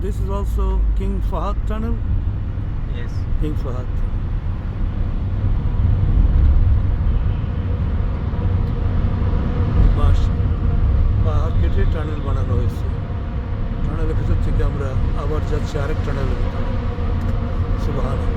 this is also King Fahad Tunnel. Yes. King Fahad. পাহাড় কেটে tunnel বানানো হয়েছে। টানেলের ভেতর থেকে আমরা আবার যাচ্ছি আরেক টানেলের ভিতরে। সুবহানাল্লাহ।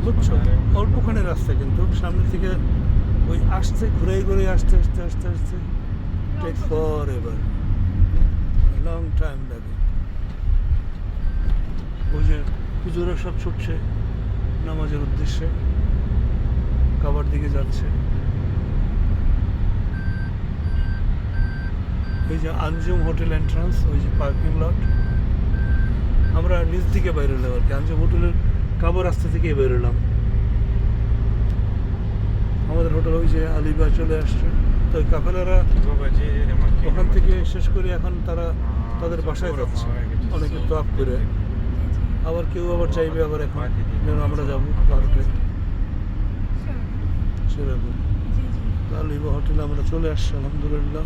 বুঝছো, অল্পখানি রাস্তা কিন্তু সামনে থেকে ওই আসছে ঘুরে ঘুরে আসতে আসতে আসতে আসতে take forever long time লাগে। ওই যে হুজুরা সব ছুটছে নামাজের উদ্দেশ্যে, কাবার দিকে যাচ্ছে। এই যে আঞ্জুম হোটেল এন্ট্রান্স, ওই যে পার্কিং লট। আমরা নিচ দিকে বাইরে এলাম আর কি, আঞ্জুম হোটেলের কাবার রাস্তা থেকে বেরোলাম। আমাদের হোটেল ওই যে আলিবাগ চলে আসছে। তো ওই কাফেলারা ওখান থেকে শেষ করে এখন তারা তাদের বাসায় যাচ্ছে, অনেকে টপ করে। আবার কেউ আবার চাইবে আবার এখন যেন আমরা যাবো পার্কে, সেরকম। আলিবাগ হোটেলে আমরা চলে আসছি আলহামদুলিল্লাহ।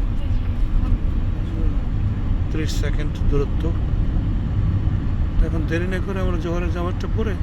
30 সেকেন্ড দূরত্ব। এখন দেরি না করে আমরা জোহরের জামাতটা পরে